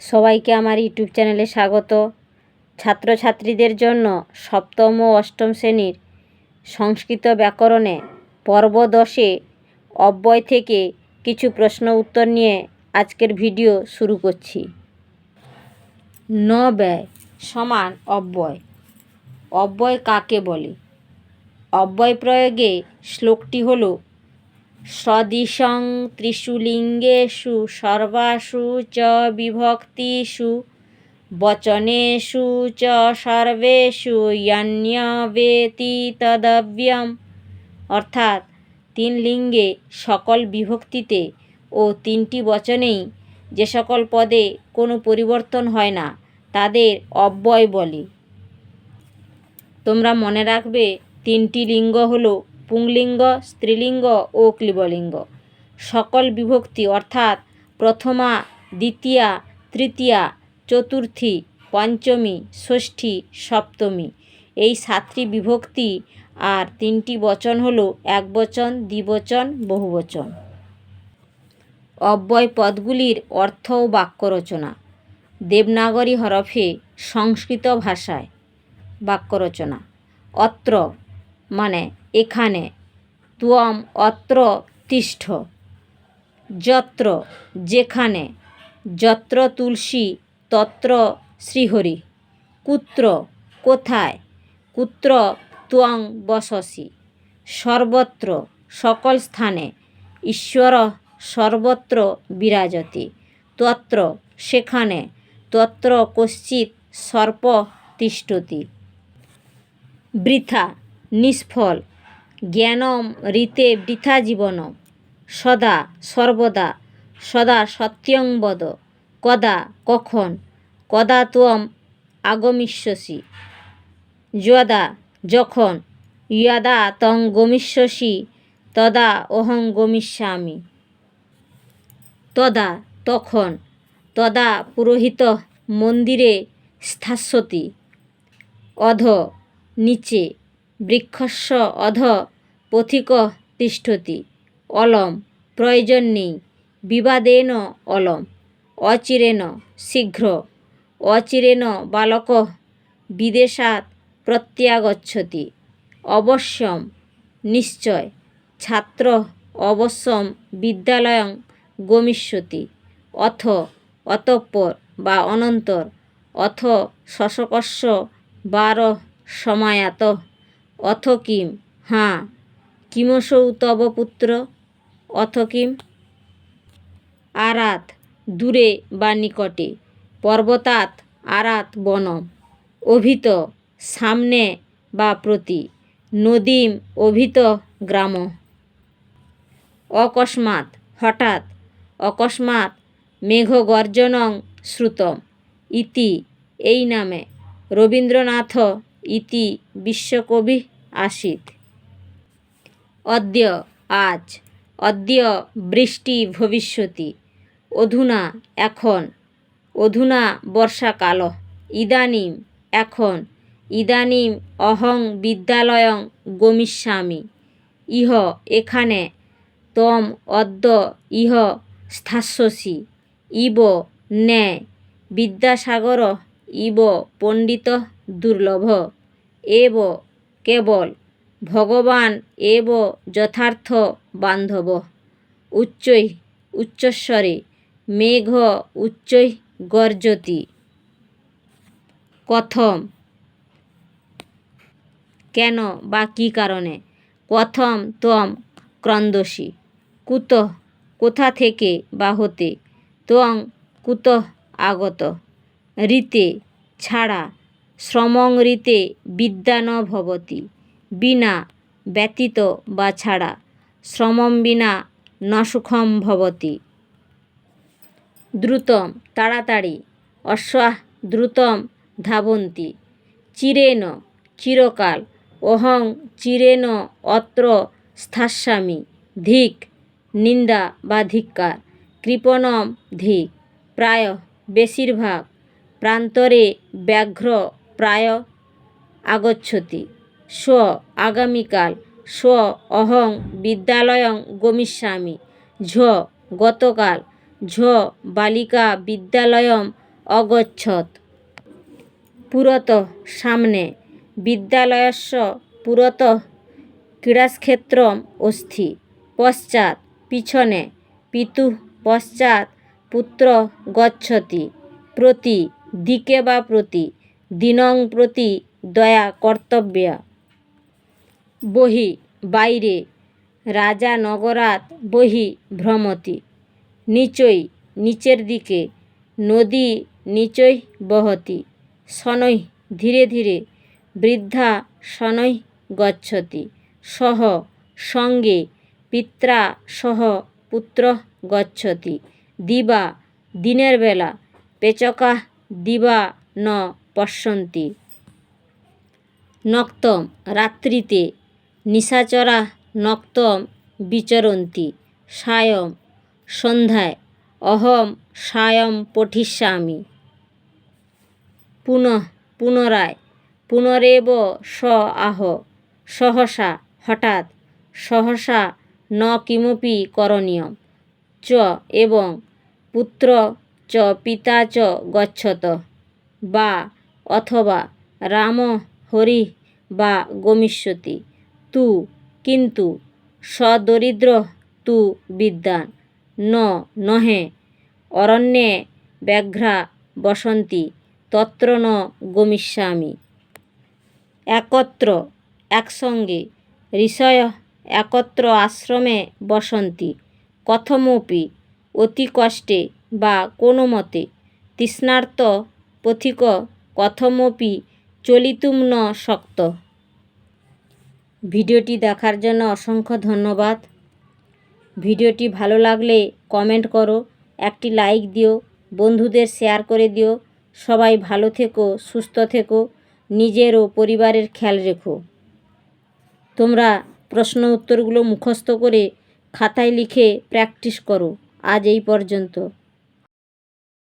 সবাইকে আমার ইউটিউব চ্যানেলে স্বাগত। ছাত্রছাত্রীদের জন্য সপ্তম ও অষ্টম শ্রেণীর সংস্কৃত ব্যাকরণে পর্ব 10-এ অব্যয় থেকে কিছু প্রশ্ন উত্তর নিয়ে আজকের ভিডিও শুরু করছি। ন ব্যয় সমান অব্যয়। অব্যয় কাকে বলে? অব্যয় প্রয়োগে শ্লোকটি হল সদৃশং ত্রিষু লিঙ্গেষু সর্বাসু চ বিভক্তিষু বচনেষু চ সর্বেষু ইয়ান্যবেতি তদব্যয়ম। অর্থাৎ 3 লিঙ্গে সকল বিভক্তিতে ও 3টি বচনেই যে সকল পদে কোনো পরিবর্তন হয় না তাদের অব্যয় বলে। তোমরা মনে রাখবে 3টি লিঙ্গ হলো পুংলিঙ্গ, স্ত্রীলিঙ্গ ও ক্লীবলিঙ্গ। সকল বিভক্তি অর্থাৎ প্রথমা, দ্বিতীয়া, তৃতীয়া, চতুর্থী, পঞ্চমী, ষষ্ঠী, সপ্তমী এই 7টি বিভক্তি আর 3টি বচন হলো একবচন, দ্বিবচন, বহুবচন। অব্যয় পদগুলির অর্থ ও বাক্য রচনা। দেবনাগরী হরফে সংস্কৃত ভাষায় বাক্য রচনা। অত্র মানে এখানে, ত্বম অত্র তিষ্ঠ। যত্র যেখানে, যত্র তুলসী তত্র শ্রীহরি। কুত্র কোথায়, কুত্র ত্বং বসসি। সর্বত্র সকল স্থানে, ঈশ্বর সর্বত্র বিরাজতি। তত্র সেখানে, তত্র কশ্চিৎ সর্প তিষ্ঠতি। বৃথা নিষ্ফল, জ্ঞানম ঋতে বৃথা জীবনম। সদা সর্বদা, সদা সত্যং বদ। কদা কখন, কদা ত্বম আগমিষ্যসি। যদা যখন, যদা তং গমিষ্যসি তদা অহং গমিষ্যামি। তদা তখন, তদা পুরোহিতঃ মন্দিরে স্থাস্যতি। অধ নিচে, বৃক্ষস্য অধ পথিকঃ তিষ্ঠতি। অলম প্রয়োজন নেই, বিবাদেন অলম। অচিরেণ শীঘ্র, অচিরেণ বালকঃ বিদেশাৎ প্রত্যাগচ্ছতি। অবশ্যম নিশ্চয়, ছাত্রঃ অবশ্যম বিদ্যালয়ং গমিষ্যতি। অথ অতঃপর বা অনন্তর, অথ শশকস্য বারঃ সমায়াতঃ। অথ কিম হ্যাঁ, কিমসৌ তব পুত্র। অথ কিম। আরাৎ দূরে বা নিকটে, পর্বতাৎ আরাৎ বনম। অভিত সামনে বা প্রতি, নদীম অভিত গ্রাম। অকস্মাৎ হঠাৎ, অকস্মাৎ মেঘগর্জনং শ্রুতম। ইতি এই নামে, রবীন্দ্রনাথ ইতি বিশ্বকবি আসিত। অদ্য আজ, অদ্য বৃষ্টি ভবিষ্যতি। অধুনা এখন, অধুনা বর্ষাকালঃ। ইদানীম এখন, ইদানীম অহং বিদ্যালয়ং গমিষ্যামি। ইহ এখানে, ত্বম অদ্য ইহ স্থাস্যসি। ইব ন্যায়, বিদ্যাসাগরঃ ইব পণ্ডিতঃ দুর্লভঃ। এব কেবল, ভগবান এব যথার্থ বান্ধবঃ। উচ্চৈঃ উচ্চস্বরে, মেঘ উচ্চৈঃ গর্জতি। কথম কেন বা কী কারণে। কথম ত্বম ক্রন্দসি। কুতঃ কোথা থেকে বা হতে। ত্বং কুতঃ আগতঃ। ঋতে ছাড়া, শ্রমং ঋতে বিদ্যা ন ভবতি। বিনা ব্যতীত বা ছাড়া, শ্রমং বিনা ন সুখম ভবতি। দ্রুতম তাড়াতাড়ি, অশ্বাঃ দ্রুতম ধাবন্তি। চিরেণ চিরকাল, অহং চিরেণ অত্র স্থাস্যামি। ধিক্ নিন্দা বা ধিক্কার। কৃপণম ধিক্ প্রায়ঃ বেশিরভাগ। প্রান্তরে ব্যাঘ্র প্রায় আগচ্ছতি। স্ব আগামীকাল, স্ব অহং বিদ্যালয়ং গমিষ্যামি। ঝ গতকাল, ঝ বালিকা বিদ্যালয়ম অগচ্ছত। পুরতঃ সামনে, বিদ্যালয়স্য পুরতঃ ক্রীড়াক্ষেত্রম অস্তি। পশ্চাৎ পিছনে, পিতুঃ পশ্চাৎ পুত্র গচ্ছতি। প্রতি দিকে বা প্রতি, দিনং প্রতি দয়া কর্তব্যা। বহি বাইরে, রাজা নগরাৎ বহি ভ্রমতি। নিচৈ নিচের দিকে, নদী নিচৈ বহতি। শনৈঃ ধীরে ধীরে, বৃদ্ধা শনৈঃ গচ্ছতি। সহ সঙ্গে, পিত্রা সহ পুত্রঃ গচ্ছতি। দিবা দিনের বেলা, পেচকাঃ দিবা ন পশ্যন্তি। নক্তম রাত্রিতে, নিশাচরাঃ নক্তম বিচরন্তি। সায়ং সন্ধ্যায়, অহং সায়ং পঠিষ্যামি। পুনঃ পুনরায়, পুনরেব স আহ। সহসা হঠাৎ, সহসা ন কিমপি করণীয়ম। চ এবং, পুত্র চ পিতা চ গচ্ছতঃ। বা অথবা, রাম হরিঃ বা গমিষ্যতি। তু কিন্তু, সদরিদ্রঃ তু বিদ্বান্। ন নহে, অরণ্যে ব্যাঘ্রা বসন্তি তত্র ন গমিষ্যামি। একত্র একসঙ্গে, ঋষয়ঃ একত্র আশ্রমে বসন্তি। কথমপি অতি কষ্টে বা কোনো মতে। তৃষ্ণার্ত পথিক কথমপি চলিতুম ন শক্তঃ। ভিডিওটি দেখার জন্য অসংখ্য ধন্যবাদ। ভিডিওটি ভালো লাগলে কমেন্ট করো, একটি লাইক দিও, বন্ধুদের শেয়ার করে দিও। সবাই ভালো থেকো, সুস্থ থেকো, নিজের ও পরিবারের খেয়াল রেখো। তোমরা প্রশ্ন উত্তরগুলো মুখস্থ করে খাতায় লিখে প্র্যাকটিস করো। আজ এই পর্যন্ত।